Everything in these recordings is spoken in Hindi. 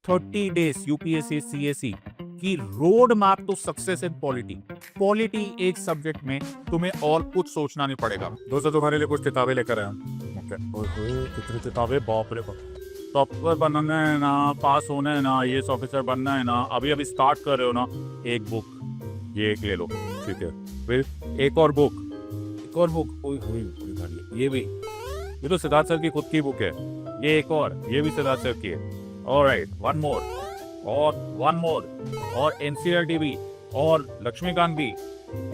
30 days यूपीएससी सीएससी की road map to success in polity. Polity एक सब्जेक्ट में तुम्हें और कुछ सोचना नहीं पड़ेगा। दोस्तों तुम्हारे लिए कुछ किताबें लेकर आया हूं। कितनी किताबें, बाप रे बाप। टॉपर बनना है ना, पास होना है ना, आईएएस ऑफिसर बनना है ना, अभी अभी स्टार्ट कर रहे हो ना, एक बुक ये एक ले लो, ठीक है। फिर एक और बुक, ये भी, ये तो सिद्धार्थ सर की खुद की बुक है। ये एक और, ये भी सिद्धार्थ सर की है। ऑलराइट, वन मोर और वन मोर, और एनसीईआरटी भी और लक्ष्मीकांत भी।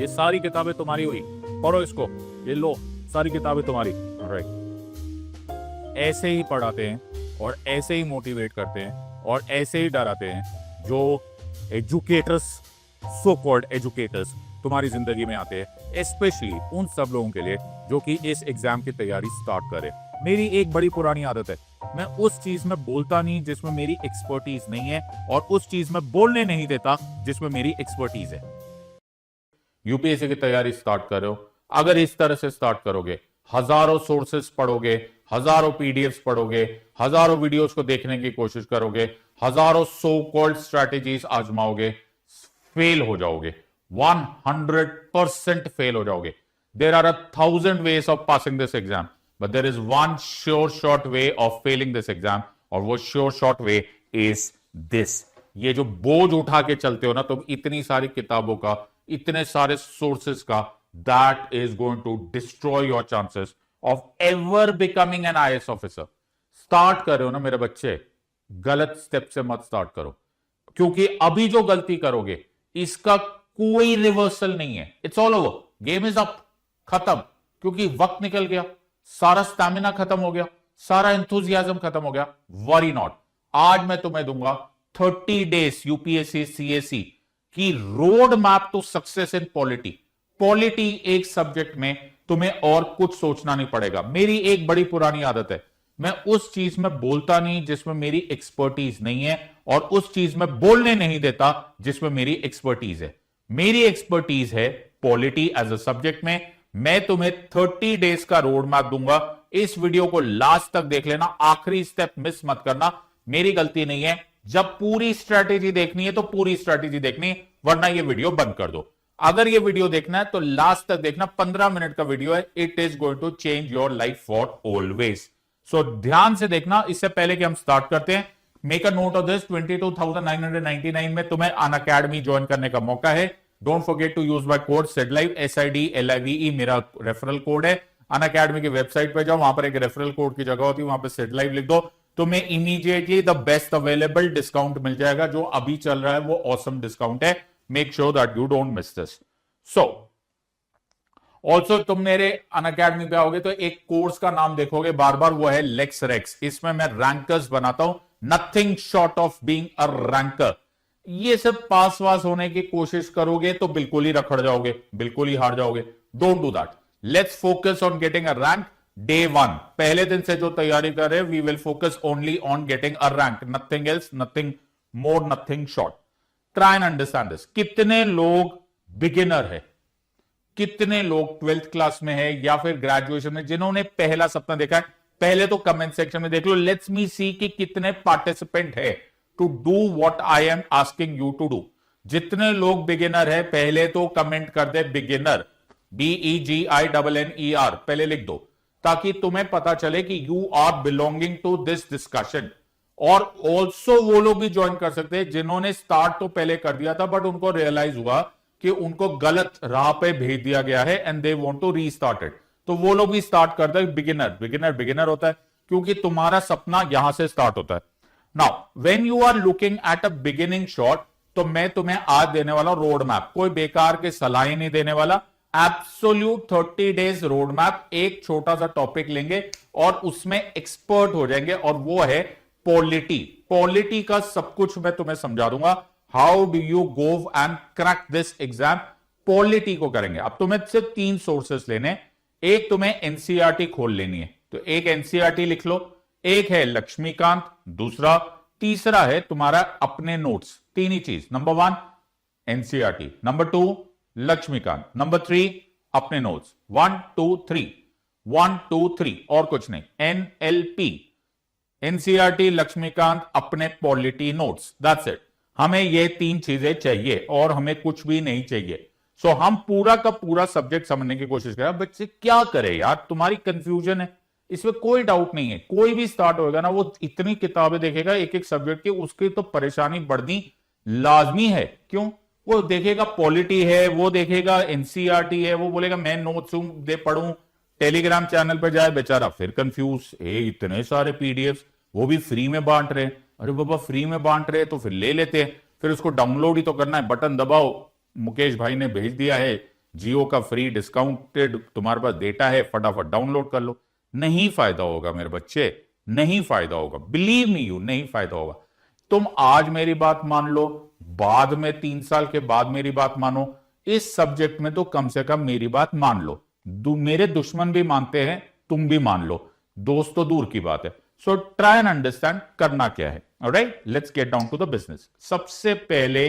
ये सारी किताबें तुम्हारी हुई, पढ़ो इसको, ये लो, सारी किताबें तुम्हारी। ऑलराइट, ऐसे ही पढ़ाते हैं और ऐसे ही मोटिवेट करते हैं और ऐसे ही डराते हैं जो एजुकेटर्स, सो कॉल्ड एजुकेटर्स तुम्हारी जिंदगी में आते हैं, स्पेशली उन सब लोगों के लिए जो कि इस एग्जाम की तैयारी स्टार्ट करें। मेरी एक बड़ी पुरानी आदत है, मैं उस चीज में बोलता नहीं जिसमें मेरी एक्सपर्टीज नहीं है, और उस चीज में बोलने नहीं देता जिसमें मेरी एक्सपर्टीज है। यूपीएससी की तैयारी स्टार्ट कर रहे हो, अगर इस तरह से स्टार्ट करोगे, हजारों सोर्सेस पढ़ोगे, हजारों पीडीएफ्स पढ़ोगे, हजारों वीडियोस को देखने की कोशिश करोगे, हजारों सो कॉल्ड स्ट्रैटेजीज आजमाओगे, फेल हो जाओगे, 100% फेल हो जाओगे। There are 1,000 ways of passing this exam, but there is one sure short way of failing this exam, और वो sure short way is this। ये जो बोझ उठा के चलते हो ना तुम, इतनी सारी किताबों का, इतने सारे सोर्सेस का, that is going to destroy your chances of ever becoming an IAS officer। Start कर रहे हो ना मेरे बच्चे, गलत स्टेप से मत स्टार्ट करो, क्योंकि अभी जो गलती करोगे इसका कोई रिवर्सल नहीं है। It's all over, game is up, खत्म, क्योंकि वक्त निकल गया, सारा स्टैमिना खत्म हो गया, सारा एंथुजियाज्म खत्म हो गया। वरी नॉट, आज मैं तुम्हें दूंगा 30 डेज यूपीएससी सीएससी की road map to success in polity. Polity एक सब्जेक्ट में तुम्हें और कुछ सोचना नहीं पड़ेगा। मेरी एक बड़ी पुरानी आदत है, मैं उस चीज में बोलता नहीं जिसमें मेरी एक्सपर्टीज नहीं है, और उस चीज में बोलने नहीं देता जिसमें मेरी एक्सपर्टीज है। मेरी एक्सपर्टीज है पॉलिटी एज अ सब्जेक्ट में। मैं तुम्हें 30 डेज का रोड मैप दूंगा। इस वीडियो को लास्ट तक देख लेना, आखिरी स्टेप मिस मत करना। मेरी गलती नहीं है, जब पूरी स्ट्रैटेजी देखनी है तो पूरी स्ट्रैटेजी देखनी, वरना ये वीडियो बंद कर दो। अगर ये वीडियो देखना है तो लास्ट तक देखना, 15 मिनट का वीडियो है। It is going to change your life for always. So ध्यान से देखना। इससे पहले कि हम स्टार्ट करते हैं, make a note of this, 22,999 में तुम्हें अनअकैडमी ज्वाइन करने का मौका है। Don't forget to use my code SIDLIVE, SIDLIVE मेरा रेफरल कोड है। अनअकैडमी की वेबसाइट पे जाओ, वहां पर एक रेफरल कोड की जगह होती है, वहां पे SIDLIVE लिख दो, तुम्हें immediately the best available discount मिल जाएगा। जो अभी चल रहा है वो ऑसम डिस्काउंट है। Make sure that you don't miss this. So also तुम मेरे अनअकैडमी पे आओगे तो एक कोर्स का नाम देखोगे बार बार, वो है लेक्स रेक्स। इसमें मैं रैंकर्स बनाता हूं, nothing short of being a ranker. ये सब पास वास होने की कोशिश करोगे तो बिल्कुल ही रखड़ जाओगे, बिल्कुल ही हार जाओगे। Don't do that. Let's focus on getting a rank. Day 1, पहले दिन से जो तैयारी कर रहे हैं, we will focus only on getting a rank, nothing else, nothing more, nothing short. Try and understand this. कितने लोग बिगिनर है, कितने लोग 12th क्लास में है या फिर ग्रेजुएशन में, जिन्होंने पहला सपना देखा है? पहले तो कमेंट सेक्शन में देख लो, लेट्स मी सी कि कितने पार्टिसिपेंट है to do what I am asking you to do. जितने लोग बिगिनर है पहले तो कमेंट कर दे बिगिनर, BEGINNER, पहले लिख दो, ताकि तुम्हें पता चले कि you are belonging to this discussion. और ऑल्सो वो लोग भी ज्वाइन कर सकते हैं जिन्होंने स्टार्ट तो पहले कर दिया था, बट उनको रियलाइज हुआ कि उनको गलत राह पे भेज दिया गया है and they want to restart it, तो वो लोग भी स्टार्ट करते हैं। बिगिनर होता है क्योंकि तुम्हारा सपना यहां से स्टार्ट होता है। Now when you are looking at a beginning shot, तो मैं तुम्हें आज देने वाला रोड मैप, कोई बेकार के सलाह नहीं देने वाला, एब्सोल्यूट 30 डेज रोड मैप। एक छोटा सा टॉपिक लेंगे और उसमें एक्सपर्ट हो जाएंगे, और वो है पॉलिटी। पॉलिटी का सब कुछ मैं तुम्हें समझा दूंगा। How do you go and crack this exam, polity को करेंगे। अब तुम्हें सिर्फ 3 सोर्सेस लेने। एक तुम्हें एनसीईआरटी खोल लेनी है, तो एक एनसीईआरटी लिख लो, एक है लक्ष्मीकांत, दूसरा, तीसरा है तुम्हारा अपने नोट्स। 3 ही चीज, number 1 NCERT, number 2 Laxmikanth, number 3 अपने नोट्स। 1 2 3 और कुछ नहीं। NLP, एनसीईआरटी, लक्ष्मीकांत, अपने पॉलिटी नोट्स, दैट्स इट। हमें ये 3 चीजें चाहिए और हमें कुछ भी नहीं चाहिए। सो हम पूरा का पूरा सब्जेक्ट समझने की कोशिश करें। बच्चे क्या करें यार, तुम्हारी कंफ्यूजन है, इसमें कोई डाउट नहीं है। कोई भी स्टार्ट होगा ना, वो इतनी किताबें देखेगा एक एक सब्जेक्ट की, उसकी तो परेशानी बढ़नी लाजमी है। क्यों? वो देखेगा पॉलिटी है, वो देखेगा एनसीईआरटी है, वो बोलेगा मैं नोट्स दे पढ़ूं, टेलीग्राम चैनल पर जाए बेचारा फिर कंफ्यूज, इतने सारे पीडीएफ वो भी फ्री में बांट रहे। अरे बाबा फ्री में बांट रहे तो फिर ले लेते हैं, फिर उसको डाउनलोड ही तो करना है, बटन दबाओ, मुकेश भाई ने भेज दिया है जियो का फ्री डिस्काउंटेड, तुम्हारे पास डेटा है, फटाफट डाउनलोड कर लो। नहीं फायदा होगा मेरे बच्चे, नहीं फायदा होगा, बिलीव मी यू, नहीं फायदा होगा। तुम आज मेरी बात मान लो, बाद में 3 साल के बाद मेरी बात मानो, इस सब्जेक्ट में तो कम से कम मेरी बात मान लो। मेरे दुश्मन भी मानते हैं, तुम भी मान लो, दोस्त तो दूर की बात है। सो ट्राई एंड अंडरस्टैंड करना क्या है। Alright, let's get down to the business. सबसे पहले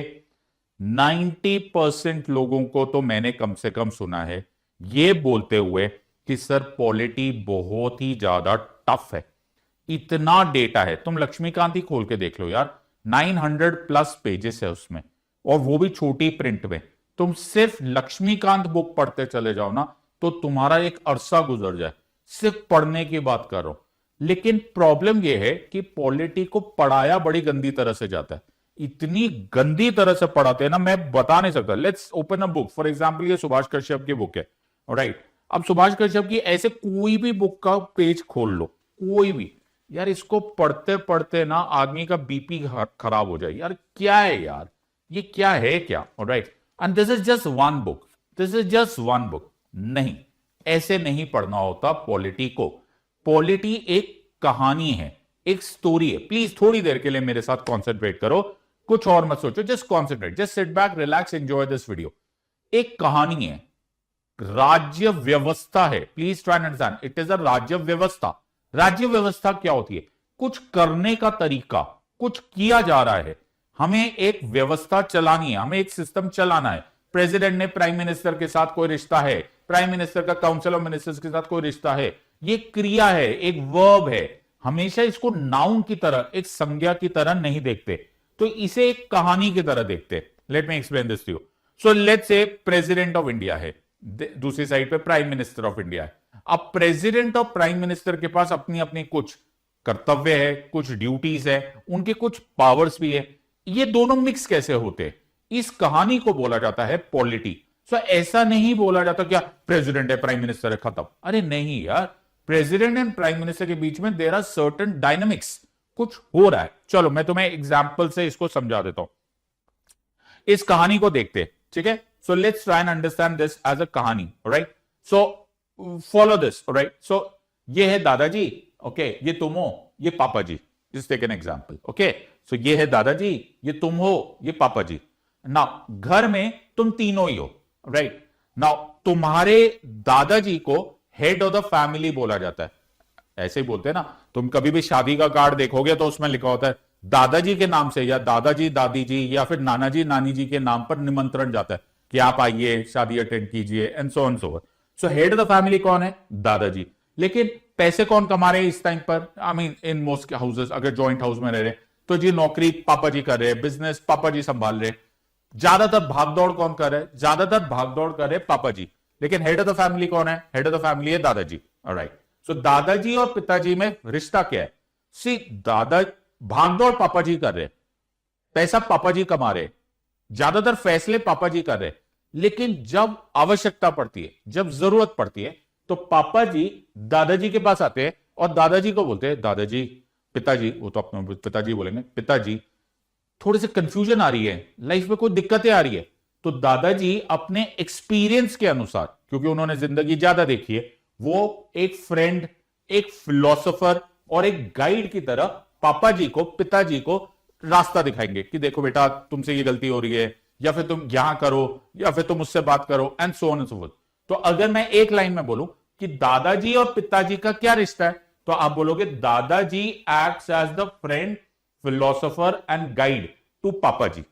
90% लोगों को तो मैंने कम से कम सुना है ये बोलते हुए कि सर पॉलिटी बहुत ही ज्यादा टफ है, इतना डेटा है। तुम लक्ष्मीकांत ही खोल के देख लो यार, 900+ पेजेस है उसमें, और वो भी छोटी प्रिंट में। तुम सिर्फ लक्ष्मीकांत बुक पढ़ते चले जाओ ना, तो तुम्हारा एक अरसा गुजर जाए। सिर्फ पढ़ने की बात कर रहा हूं। लेकिन प्रॉब्लम यह है कि पॉलिटी को पढ़ाया बड़ी गंदी तरह से जाता है, इतनी गंदी तरह से पढ़ाते हैं ना, मैं बता नहीं सकता। Let's open a book, for example ये सुभाष कश्यप की बुक है, राइट। अब सुभाष कश्यप की ऐसे कोई भी बुक का पेज खोल लो, कोई भी, यार इसको पढ़ते पढ़ते ना आदमी का बीपी खराब हो जाए। यार क्या है यार, ये क्या है क्या, right. And this is just one book, this is just one book. नहीं, ऐसे नहीं पढ़ना होता पॉलिटी को। पॉलिटी एक कहानी है, एक स्टोरी है। प्लीज थोड़ी देर के लिए मेरे साथ कॉन्सेंट्रेट करो, कुछ और मत सोचो, just concentrate, just sit back, relax, enjoy this video. एक कहानी है, राज्य व्यवस्था है। Please try and understand, it is a राज्य व्यवस्था। राज्य व्यवस्था क्या होती है? कुछ करने का तरीका, कुछ किया जा रहा है, हमें एक व्यवस्था चलानी है, हमें एक सिस्टम चलाना है। प्रेसिडेंट ने प्राइम मिनिस्टर के साथ कोई रिश्ता है, प्राइम मिनिस्टर का काउंसिल ऑफ मिनिस्टर्स के साथ कोई रिश्ता है, ये क्रिया है, एक वर्ब है। हमेशा इसको नाउन की तरह, एक संज्ञा की तरह नहीं देखते, तो इसे एक कहानी की तरह देखते। Let me explain this to you. So let's say president of India है, दूसरी साइड पे प्राइम मिनिस्टर ऑफ इंडिया है। अब प्रेसिडेंट और प्राइम मिनिस्टर के पास अपनी अपनी कुछ कर्तव्य है, कुछ ड्यूटीज है, उनके कुछ पावर्स भी है। ये दोनों मिक्स कैसे होते, इस कहानी को बोला जाता है पॉलिटी। सो ऐसा नहीं बोला जाता क्या प्रेसिडेंट है, प्राइम मिनिस्टर है, खत्म। अरे नहीं यार, प्रेसिडेंट एंड प्राइम मिनिस्टर के बीच में देयर आर सर्टेन डायनामिक्स, कुछ हो रहा है। चलो मैं तुम्हें एग्जाम्पल से इसको समझा देता हूं, इस कहानी को देखते, ठीक है। So let's try and understand this as a कहानी, right. So follow this, right. So ये है दादाजी, ओके, ये तुम हो, ये पापा जी। Just take an example, okay. So ये है दादाजी, ये तुम हो, ये पापा जी। नाउ घर में तुम तीनों ही हो, राइट। नाउ तुम्हारे दादाजी को हेड ऑफ द फैमिली बोला जाता है, ऐसे ही बोलते हैं ना। तुम कभी भी शादी का कार्ड देखोगे तो उसमें लिखा होता है दादाजी के नाम से, या दादाजी दादी जी, या फिर नाना जी नानी जी के नाम पर निमंत्रण जाता है कि आप आइए, शादी अटेंड कीजिए, and so on so forth. So head of the family कौन है? दादाजी। लेकिन पैसे कौन कमा रहे हैं इस टाइम पर? I mean in most houses, अगर जॉइंट हाउस में रह रहे तो जी नौकरी पापा जी कर रहे हैं, बिजनेस पापा जी संभाल रहे। ज्यादातर भागदौड़ कौन कर रहे हैं? ज्यादातर भागदौड़ कर रहे पापा जी। लेकिन हेड ऑफ द फैमिली कौन है? हेड ऑफ द फैमिली है दादाजी, ऑलराइट। सो दादाजी और पिताजी में रिश्ता क्या है? सी दादा भागदौड़ पापा जी कर रहे, पैसा पापा जी कमा रहे, ज्यादातर फैसले पापा जी कर रहे। लेकिन जब आवश्यकता पड़ती है, जब जरूरत पड़ती है, तो पापा जी दादाजी के पास आते हैं और दादाजी को बोलते हैं दादाजी, पिताजी, वो तो अपने पिताजी बोलेंगे, पिताजी थोड़ी सी कंफ्यूजन आ रही है, लाइफ में कोई दिक्कतें आ रही है। तो दादाजी अपने एक्सपीरियंस के अनुसार, क्योंकि उन्होंने जिंदगी ज्यादा देखी है, वो एक फ्रेंड, एक फिलोसोफर और एक गाइड की तरह पापा जी को, पिताजी को रास्ता दिखाएंगे कि देखो बेटा तुमसे ये गलती हो रही है, या फिर तुम यहां करो, या फिर तुम उससे बात करो, and so on and so fourth. तो अगर मैं एक लाइन में बोलूं कि दादाजी और पिताजी का क्या रिश्ता है, तो आप बोलोगे दादाजी acts as the friend, philosopher and guide to पापा जी,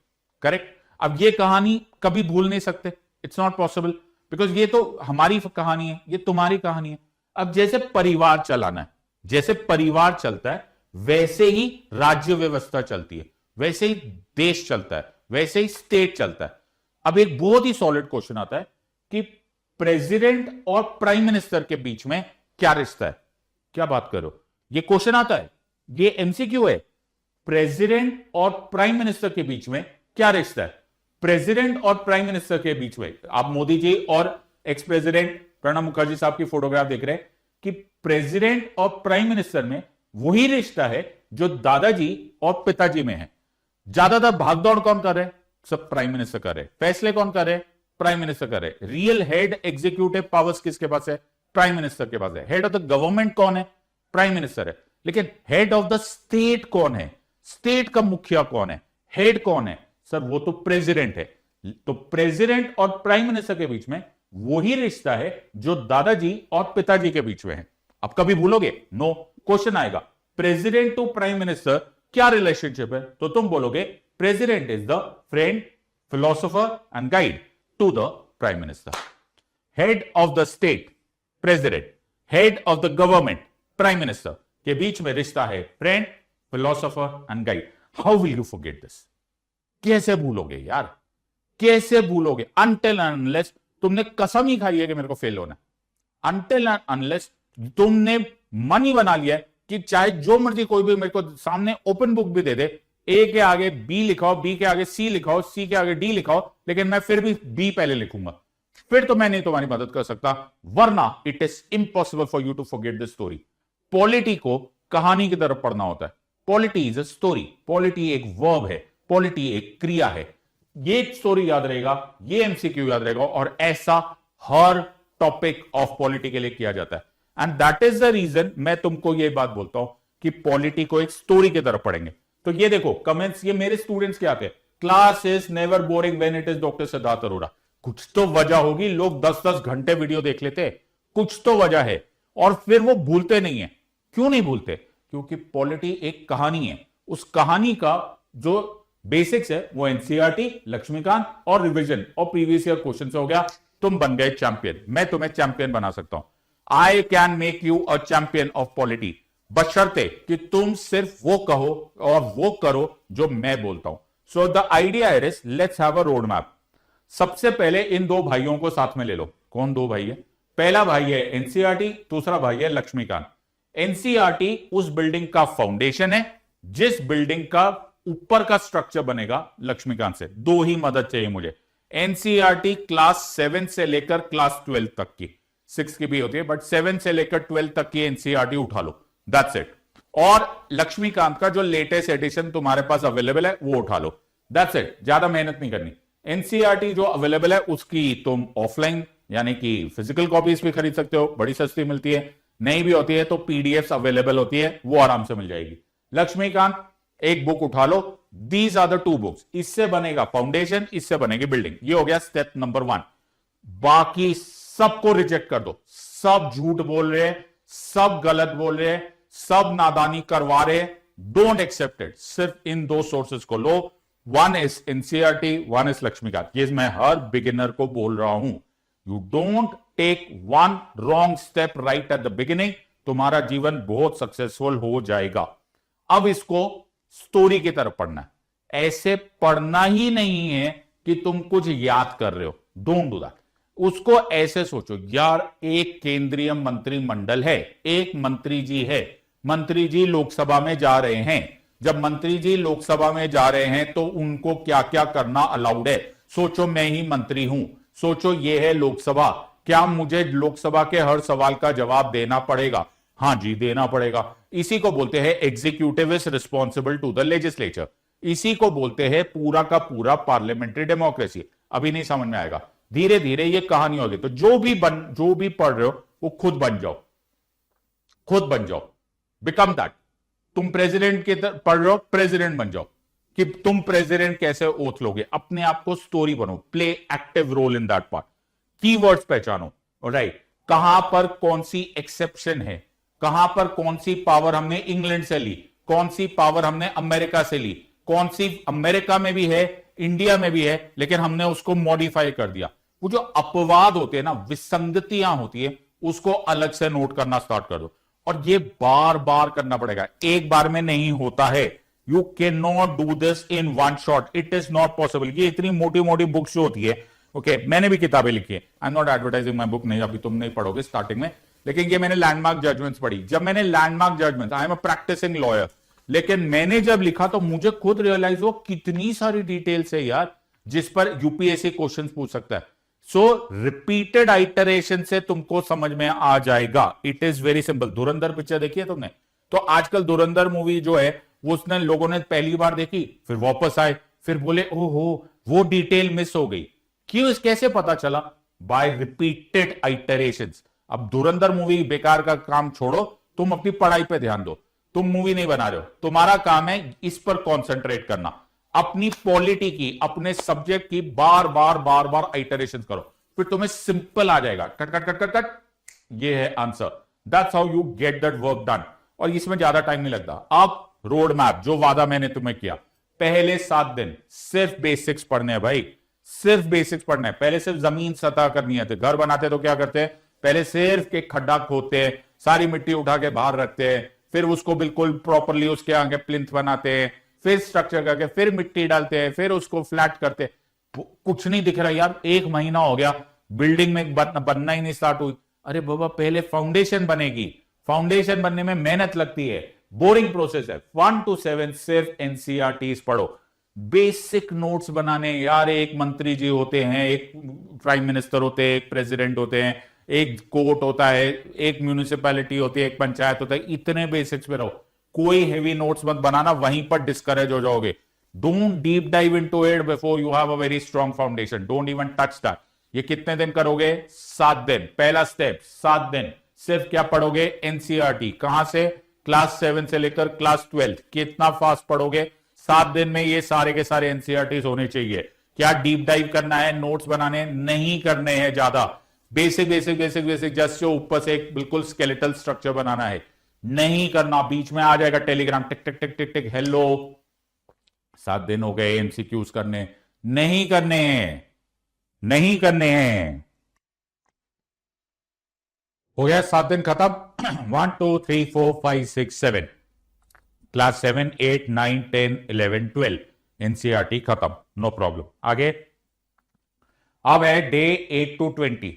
करेक्ट। अब ये कहानी कभी भूल नहीं सकते, इट्स नॉट पॉसिबल, बिकॉज ये तो हमारी कहानी है, ये तुम्हारी कहानी है। अब जैसे परिवार चलाना है, जैसे परिवार चलता है, वैसे ही राज्य व्यवस्था चलती है, वैसे ही देश चलता है, वैसे ही स्टेट चलता है। अब एक बहुत ही सॉलिड क्वेश्चन आता है कि प्रेसिडेंट और प्राइम मिनिस्टर के बीच में क्या रिश्ता है। क्या बात करो, ये क्वेश्चन आता है, ये एमसीक्यू है। प्रेसिडेंट और प्राइम मिनिस्टर के बीच में क्या रिश्ता है? प्रेसिडेंट और प्राइम मिनिस्टर के बीच में, आप मोदी जी और एक्स प्रेसिडेंट प्रणब मुखर्जी साहब की फोटोग्राफ देख रहे हैं कि प्रेसिडेंट और प्राइम मिनिस्टर में वही रिश्ता है जो दादाजी और पिताजी में है। ज्यादातर भागदौड़ कौन कर रहे हैं? सब प्राइम मिनिस्टर कर रहे हैं। फैसले कौन कर रहे हैं? प्राइम मिनिस्टर कर रहे हैं। रियल हेड एग्जीक्यूटिव पावर्स किसके पास है? प्राइम मिनिस्टर के पास है। हेड ऑफ द गवर्नमेंट कौन है? प्राइम मिनिस्टर है। लेकिन हेड ऑफ द स्टेट कौन है? स्टेट का मुखिया कौन है? हेड कौन है? सर वो तो प्रेसिडेंट है। तो प्रेसिडेंट और प्राइम मिनिस्टर के बीच में वही रिश्ता है जो दादाजी और पिताजी के बीच में है। अब कभी भूलोगे? नो। क्वेश्चन आएगा प्रेसिडेंट टू प्राइम मिनिस्टर क्या रिलेशनशिप है, तो तुम बोलोगे president is the friend, philosopher and guide to the prime minister. Head of the state president, head of the government prime minister के बीच में रिश्ता है friend, philosopher and guide. How will you forget this? कैसे भूलोगे यार, कैसे भूलोगे? अनटिल अनलेस तुमने कसम ही खाई है कि मेरे को फेल होना, अनटिल अनलेस तुमने मन ही बना लिया है कि चाहे जो मर्जी कोई भी मेरे को सामने ओपन बुक भी दे दे, ए के आगे बी लिखाओ, बी के आगे सी लिखाओ, सी के आगे डी लिखाओ, लेकिन मैं फिर भी बी पहले लिखूंगा, फिर तो मैं नहीं तुम्हारी मदद कर सकता। वरना it is impossible for you to forget this story. Polity को कहानी की तरफ पढ़ना होता है। Polity is a story, polity एक वर्ब है, पॉलिटी एक क्रिया है। ये स्टोरी याद रहेगा, ये एमसीक्यू याद रहेगा, और ऐसा हर टॉपिक ऑफ पॉलिटी के लिए किया जाता है। And that is the reason मैं तुमको ये बात बोलता हूं कि पॉलिटी को एक स्टोरी की तरफ पढ़ेंगे। तो ये देखो कमेंट्स, ये मेरे स्टूडेंट्स के आते हैं, class is never boring when it is doctor Siddharth Arora. कुछ तो वजह होगी, लोग 10-10 घंटे वीडियो देख लेते हैं, कुछ तो वजह है, और फिर वो भूलते नहीं है। क्यों नहीं भूलते? क्योंकि पॉलिटी एक कहानी है। उस कहानी का जो बेसिक्स है वो एनसीईआरटी, लक्ष्मीकांत और रिवीजन और प्रीवियस ईयर क्वेश्चन से हो गया। तुम बन गए चैंपियन। मैं तुम्हें चैंपियन बना सकता हूं। I can make you a champion of polity, बशर्ते कि तुम सिर्फ वो कहो और वो करो जो मैं बोलता हूं। So the idea is let's have a road map. सबसे पहले इन दो भाइयों को साथ में ले लो। कौन दो भाई है? पहला भाई है एनसीईआरटी, दूसरा भाई है लक्ष्मीकांत। एनसीईआरटी उस बिल्डिंग का फाउंडेशन है जिस बिल्डिंग का ऊपर का स्ट्रक्चर बनेगा लक्ष्मीकांत से। दो ही मदद चाहिए मुझे। एनसीईआरटी क्लास 7 से लेकर क्लास 12 तक की, 6 की भी होती है, बट 7 से लेकर 12 तक की एनसीईआरटी उठा लो, दैट्स इट। और लक्ष्मीकांत का जो लेटेस्ट एडिशन तुम्हारे पास अवेलेबल है वो उठा लो, दैट्स इट। ज्यादा मेहनत नहीं करनी। एनसीईआरटी जो अवेलेबल है उसकी तुम ऑफलाइन यानी कि फिजिकल कॉपीज भी खरीद सकते हो, बड़ी सस्ती मिलती है। नहीं भी होती है तो पीडीएफ अवेलेबल होती है, वो आराम से मिल जाएगी। लक्ष्मीकांत एक बुक उठा लो, दीज आर द 2 बुक्स। इससे बनेगा फाउंडेशन, इससे बनेगी बिल्डिंग। ये हो गया स्टेप नंबर 1। बाकी सबको रिजेक्ट कर दो। सब झूठ बोल रहे हैं, सब गलत बोल रहे हैं, सब नादानी करवा रहे हैं, डोंट एक्सेप्ट इट। सिर्फ इन 2 सोर्सेस को लो, 1 इज एनसीईआरटी, 1 इज लक्ष्मीकांत। ये मैं हर बिगिनर को बोल रहा हूं। You don't take 1 wrong step right at the beginning, तुम्हारा जीवन बहुत सक्सेसफुल हो जाएगा। अब इसको स्टोरी की तरफ पढ़ना है। ऐसे पढ़ना ही नहीं है कि तुम कुछ याद कर रहे हो, डोंट डू दैट। उसको ऐसे सोचो, यार एक केंद्रीय मंत्रिमंडल है, एक मंत्री जी है, मंत्री जी लोकसभा में जा रहे हैं। जब मंत्री जी लोकसभा में जा रहे हैं तो उनको क्या क्या करना अलाउड है। सोचो मैं ही मंत्री हूं, सोचो ये है लोकसभा, क्या मुझे लोकसभा के हर सवाल का जवाब देना पड़ेगा? हां जी देना पड़ेगा। इसी को बोलते हैं executive is responsible to the legislature. इसी को बोलते हैं पूरा का पूरा पार्लियामेंट्री डेमोक्रेसी। अभी नहीं समझ में आएगा, धीरे धीरे ये कहानी होगी। तो जो भी पढ़ रहे हो वो खुद बन जाओ, खुद बन जाओ, बिकम दैट। तुम प्रेसिडेंट के पढ़ रहे हो, प्रेसिडेंट बन जाओ। कि तुम प्रेसिडेंट कैसे ओथ लोगे, अपने आप को स्टोरी बनो, play active role in that part. Keywords पहचानो, राइट? कहां पर कौन सी एक्सेप्शन है, कहां पर कौन सी पावर हमने इंग्लैंड से ली, कौन सी पावर हमने अमेरिका से ली, कौन सी अमेरिका में भी है, इंडिया में भी है, लेकिन हमने उसको मॉडिफाई कर दिया। वो जो अपवाद होते हैं ना, विसंगतियां होती है, उसको अलग से नोट करना स्टार्ट कर दो। और ये बार बार करना पड़ेगा, एक बार में नहीं होता है। You can not do this in one shot, it is not possible. ये इतनी मोटी मोटी बुक्स जो होती है, ओके मैंने भी किताबें लिखी है, आई am not advertising my book, नहीं अभी तुम नहीं पढ़ोगे स्टार्टिंग में, लेकिन ये मैंने लैंडमार्क जजमेंट्स पढ़ी। जब मैंने landmark judgments, I am a practicing lawyer, लेकिन मैंने जब लिखा तो मुझे खुद रियलाइज हुआ कितनी सारी डिटेल्स है यार जिस पर यूपीएससी क्वेश्चन पूछ सकता है। सो रिपीटेड आइटरेशन से तुमको समझ में आ जाएगा, it is very simple. Dhurandhar picture देखी है तुमने? तो आजकल धुरंधर मूवी जो है वो उसने लोगों ने पहली बार देखी, फिर वापस आए, फिर बोले ओहो वो डिटेल मिस हो गई। क्यों, कैसे पता चला? By repeated iterations. अब धुरंधर मूवी बेकार का काम छोड़ो, तुम अपनी पढ़ाई पे ध्यान दो। तुम मूवी नहीं बना रहे हो, तुम्हारा काम है इस पर कॉन्सेंट्रेट करना, अपनी पॉलिटी की, अपने सब्जेक्ट की बार बार बार बार आइटरेशन करो, फिर तुम्हें सिंपल आ जाएगा। Cut cut cut cut cut, ये है answer. That's how you get that work done. और इसमें ज्यादा टाइम नहीं लगता। अब रोड मैप, जो वादा मैंने तुम्हें किया, पहले 7 दिन सिर्फ बेसिक्स पढ़ने हैं भाई, सिर्फ बेसिक्स पढ़ना है। पहले सिर्फ जमीन सतह करनी है। तो घर बनाते तो क्या करते हैं, पहले सिर्फ एक खड्डा खोदते हैं, सारी मिट्टी उठा के बाहर रखते हैं, फिर उसको बिल्कुल प्रॉपरली उसके आगे प्लिंथ बनाते हैं, फिर स्ट्रक्चर करके फिर मिट्टी डालते हैं, फिर उसको फ्लैट करते हैं। कुछ नहीं दिख रहा यार, 1 महीना हो गया, बिल्डिंग में बनना ही नहीं स्टार्ट हुई। अरे बाबा पहले फाउंडेशन बनेगी, फाउंडेशन बनने में मेहनत लगती है, बोरिंग प्रोसेस है। 1 to 7 सिर्फ एनसीईआरटीज पढ़ो, बेसिक नोट्स बनाने। यार एक मंत्री जी होते हैं, एक प्राइम मिनिस्टर होते हैं, एक प्रेसिडेंट होते हैं, एक कोर्ट होता है, एक म्यूनिसिपैलिटी होती है, एक पंचायत होता है, इतने बेसिक्स पे रहो। कोई हेवी नोट्स मत बनाना, वहीं पर डिस्करेज हो जाओगे। Don't deep dive into it before you have a very strong foundation, don't even touch that. ये कितने दिन करोगे? 7 दिन। पहला स्टेप 7 दिन सिर्फ क्या पढ़ोगे? एनसीईआरटी। कहां से? क्लास 7 से लेकर क्लास 12। कितना फास्ट पढ़ोगे? 7 दिन में ये सारे के सारे एनसीईआरटी होने चाहिए। क्या डीप डाइव करना है, नोट्स बनाने नहीं करने हैं ज्यादा, basic basic basic basic just जो ऊपर से एक बिल्कुल स्केलेटल स्ट्रक्चर बनाना है, नहीं करना। बीच में आ जाएगा टेलीग्राम, टिक टिक टिक टिक टिक, हेलो 7 दिन हो गए एमसीक्यूज करने, नहीं करने हैं, नहीं करने हैं। हो गया 7 दिन खत्म। 1 2 3 4 5 6 7, क्लास 7 8 9 10 11 12 एनसीईआरटी खत्म, नो प्रॉब्लम। आगे अब है डे 8 to 20।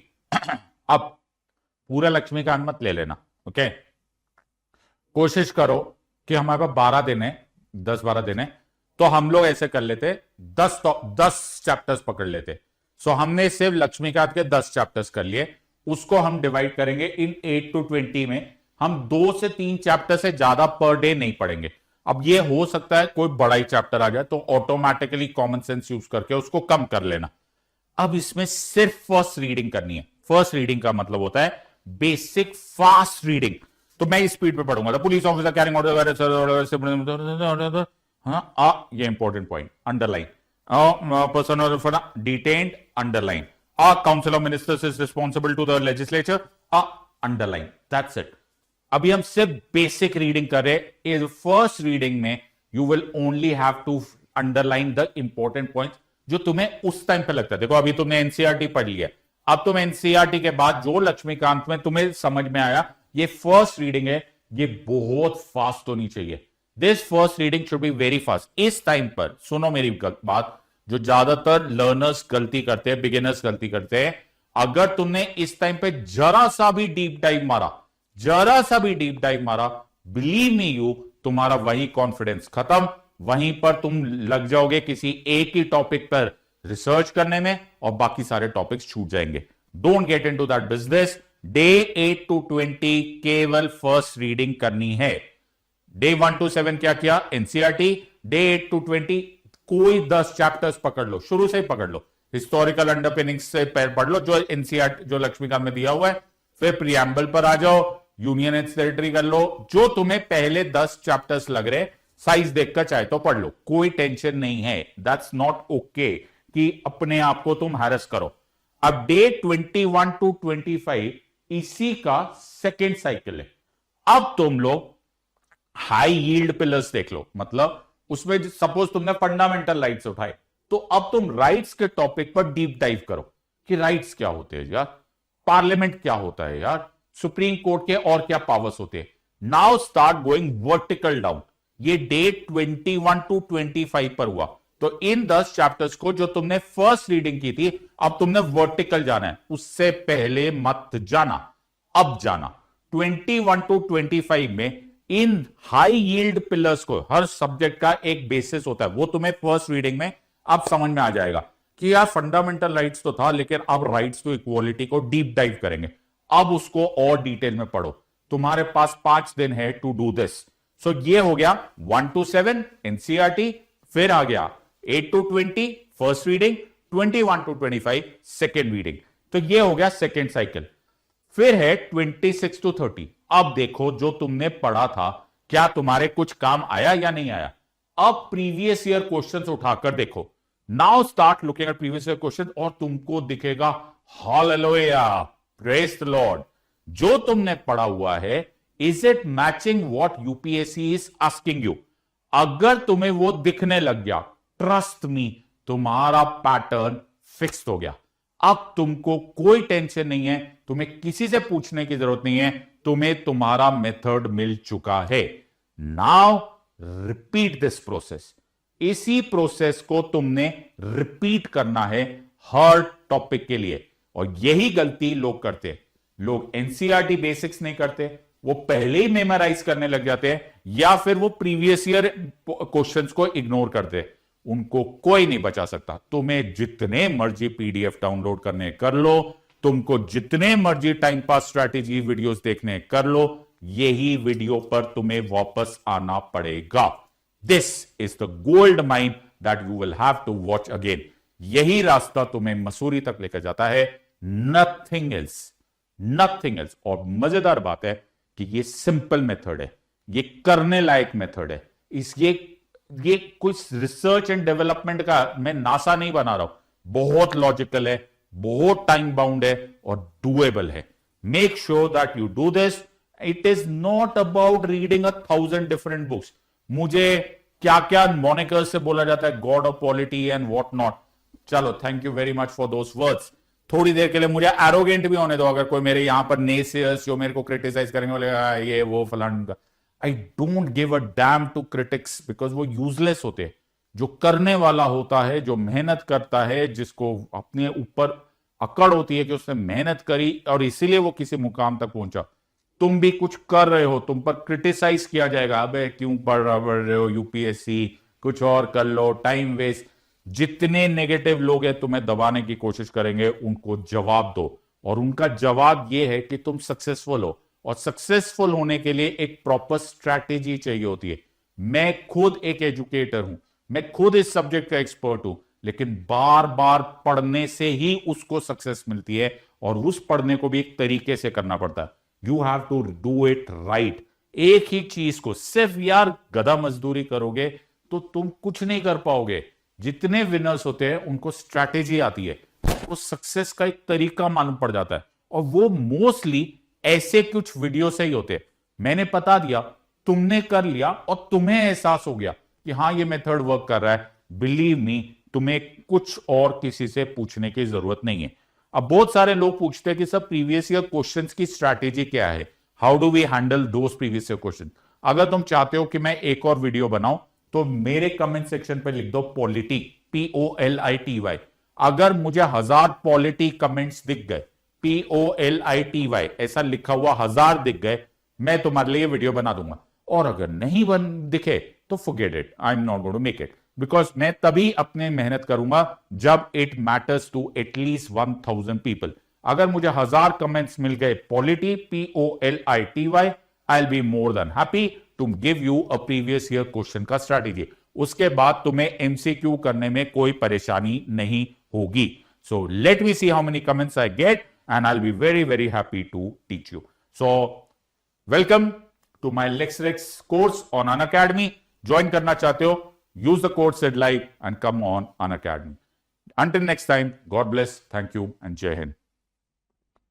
अब पूरा लक्ष्मीकांत मत ले लेना, ओके। कोशिश करो कि हमारे पास 12 दिन है, 10-12 दिन है, तो हम लोग ऐसे कर लेते 10 चैप्टर्स पकड़ लेते। सो हमने सिर्फ लक्ष्मीकांत के 10 चैप्टर्स कर लिए, उसको हम डिवाइड करेंगे इन 8 to 20 में। हम 2 से 3 चैप्टर से ज्यादा पर डे नहीं पढ़ेंगे। अब ये हो सकता है कोई बड़ा ही चैप्टर आ जाए, तो ऑटोमेटिकली कॉमन सेंस यूज करके उसको कम कर लेना। अब इसमें सिर्फ फर्स्ट रीडिंग करनी है। फर्स्ट रीडिंग का मतलब होता है बेसिक फास्ट रीडिंग। तो मैं स्पीड पे पढ़ूंगा। तो पुलिस ऑफिसर कैरिंग ऑर्डर, हाँ ये important point, underline. Person detained, underline. Council of ministers is responsible to the legislature, underline. That's it. अभी हम सिर्फ बेसिक रीडिंग कर रहे। फर्स्ट रीडिंग में you will only have to underline the important point जो तुम्हें उस टाइम पे लगता है। देखो अभी तुमने एनसीईआरटी पढ़ लिया, अब तुम एनसीईआरटी के बाद जो लक्ष्मीकांत में तुम्हें समझ में आया, ये फर्स्ट रीडिंग है, ये बहुत फास्ट होनी चाहिए। This first reading should be very fast. इस टाइम पर सुनो मेरी बात, जो ज्यादातर लर्नर्स गलती करते हैं, बिगिनर्स गलती करते हैं, अगर तुमने इस टाइम पे जरा सा भी डीप डाइव मारा, जरा सा भी डीप डाइव मारा, बिलीव मी यू, तुम्हारा वही कॉन्फिडेंस खत्म। वहीं पर तुम लग जाओगे किसी एक ही टॉपिक पर रिसर्च करने में, और बाकी सारे टॉपिक्स छूट जाएंगे। Don't get into that business. Day 8 to 20 केवल फर्स्ट रीडिंग करनी है। डे 1 to 7 क्या किया? एनसीईआरटी। डे 8 to 20 कोई 10 चैप्टर्स पकड़ लो, शुरू से ही पकड़ लो, हिस्टोरिकल अंडरपिनिंग्स से पढ़ लो जो एनसीईआरटी जो लक्ष्मीकांत में दिया हुआ है। फिर प्रियम्बल पर आ जाओ, यूनियन एंड टेरिटरी कर लो। जो तुम्हें पहले 10 चैप्टर्स लग रहे, साइज देखकर चाहे तो पढ़ लो, कोई टेंशन नहीं है। दैट्स नॉट ओके कि अपने आप को तुम हैरेस करो। अब डे 21 to 25 इसी का सेकेंड साइकिल है। अब तुम लोग हाई यील्ड पिलर्स देख लो, मतलब उसमें सपोज तुमने फंडामेंटल राइट्स उठाए, तो अब तुम राइट्स के टॉपिक पर डीप डाइव करो कि राइट्स क्या होते हैं यार, पार्लियामेंट क्या होता है यार, सुप्रीम कोर्ट के और क्या पावर्स होते हैं, now start going vertical down. ये डेट 21 to 25 पर हुआ। तो इन 10 चैप्टर्स को जो तुमने फर्स्ट रीडिंग की थी, अब तुमने वर्टिकल जाना है, उससे पहले मत जाना, अब जाना। 21 to 25 में इन हाई यील्ड पिलर्स को, हर सब्जेक्ट का एक बेसिस होता है, वो तुम्हें फर्स्ट रीडिंग में अब समझ में आ जाएगा कि यार फंडामेंटल राइट्स तो था, लेकिन अब राइट्स टू इक्वालिटी को डीप डाइव करेंगे। अब उसको और डिटेल में पढ़ो। तुम्हारे पास 5 दिन है टू डू दिस। सो ये हो गया 1 to 7 एनसीईआरटी, फिर आ गया 8 to 20 first reading, 21 to 25 second reading. तो ये हो गया सेकेंड साइकिल। फिर है 26 to 30। अब देखो जो तुमने पढ़ा था क्या तुम्हारे कुछ काम आया या नहीं आया। अब प्रीवियस ईयर क्वेश्चंस उठाकर देखो। Now start looking at previous year question और तुमको दिखेगा हालेलुया, प्रेज द लॉर्ड, जो तुमने पढ़ा हुआ है is it matching what UPSC is asking you. अगर तुम्हें वो दिखने लग गया, ट्रस्ट मी, तुम्हारा पैटर्न फिक्स हो गया। अब तुमको कोई टेंशन नहीं है, तुम्हें किसी से पूछने की जरूरत नहीं है, तुम्हें तुम्हारा मेथड मिल चुका है। Now repeat this process. इसी प्रोसेस को तुमने रिपीट करना है हर टॉपिक के लिए। और यही गलती लोग करते हैं। लोग एनसीईआरटी बेसिक्स नहीं करते, वो पहले ही मेमोराइज करने लग जाते हैं, या फिर वो प्रीवियस ईयर क्वेश्चंस को इग्नोर करते हैं। उनको कोई नहीं बचा सकता। तुम्हें जितने मर्जी पीडीएफ डाउनलोड करने कर लो, तुमको जितने मर्जी टाइम पास स्ट्रैटेजी वीडियोस देखने कर लो, यही वीडियो पर तुम्हें वापस आना पड़ेगा। This is the gold mine that you will have to watch again. यही रास्ता तुम्हें मसूरी तक लेकर जाता है, नथिंग एल्स, नथिंग एल्स। और मजेदार बात है कि ये सिंपल मेथड है, ये करने लायक मेथड है। ये कुछ रिसर्च एंड डेवलपमेंट का मैं नासा नहीं बना रहा हूं। बहुत लॉजिकल है, बहुत टाइम बाउंड है और डूएबल है। Make sure that you do this. It is not about reading 1000 different books. मुझे क्या क्या मॉनिकर्स से बोला जाता है, god of polity and what not. चलो, thank you very much for those words. थोड़ी देर के लिए मुझे एरोगेंट भी होने दो। अगर कोई मेरे यहां पर नेसेयर्स जो मेरे को क्रिटिसाइज करेंगे, बोलेगा ये वो फलान का, I don't give a damn to critics, because वो यूजलेस होते हैं। जो करने वाला होता है, जो मेहनत करता है, जिसको अपने ऊपर अकड़ होती है कि उसने मेहनत करी और इसीलिए वो किसी मुकाम तक पहुंचा। तुम भी कुछ कर रहे हो, तुम पर क्रिटिसाइज किया जाएगा, अबे क्यों पढ़ रहे हो यूपीएससी, कुछ और कर लो, टाइम वेस्ट। जितने नेगेटिव लोग हैं तुम्हें दबाने की कोशिश करेंगे, उनको जवाब दो। और उनका जवाब यह है कि तुम सक्सेसफुल हो, और सक्सेसफुल होने के लिए एक प्रॉपर स्ट्रैटेजी चाहिए होती है। मैं खुद एक एजुकेटर हूं, मैं खुद इस सब्जेक्ट का एक्सपर्ट हूं, लेकिन बार बार पढ़ने से ही उसको सक्सेस मिलती है, और उस पढ़ने को भी एक तरीके से करना पड़ता है। You have to do it right. एक ही चीज को सिर्फ यार गधा मजदूरी करोगे तो तुम कुछ नहीं कर पाओगे। जितने विनर्स होते हैं उनको स्ट्रैटेजी आती है, वो सक्सेस का एक तरीका मालूम पड़ जाता है, और वो मोस्टली ऐसे कुछ वीडियो से ही होते हैं। मैंने बता दिया, तुमने कर लिया और तुम्हें एहसास हो गया कि हाँ ये मेथड वर्क कर रहा है। बिलीव मी, तुम्हें कुछ और किसी से पूछने की जरूरत नहीं है। अब बहुत सारे लोग पूछते हैं कि सब प्रीवियस ईयर क्वेश्चंस की स्ट्रैटेजी क्या है, how do we handle those previous year question. अगर तुम चाहते हो कि मैं एक और वीडियो बनाऊं तो मेरे कमेंट सेक्शन पे लिख दो पॉलिटी, POLITY। अगर मुझे 1000 पॉलिटी कमेंट्स दिख गए, POLITY ऐसा लिखा हुआ 1000 दिख गए, मैं तुम्हारे लिए वीडियो बना दूंगा। और अगर नहीं दिखे तो forget it, I am not going to make it, because मैं तभी अपने मेहनत करूंगा जब it matters to at least 1000 people. अगर मुझे 1000 कमेंट्स मिल गए polity, POLITY, I will be more than happy to give you a previous year question का स्ट्रैटेजी। उसके बाद तुम्हें MCQ करने में कोई परेशानी नहीं होगी। So let me see how many comments I get and I'll be very, very happy to teach you. So, welcome to my LexRex course on Unacademy. Join करना चाहते हो, use the code SIDLive and come on Unacademy. Until next time, God bless, thank you and Jai Hind.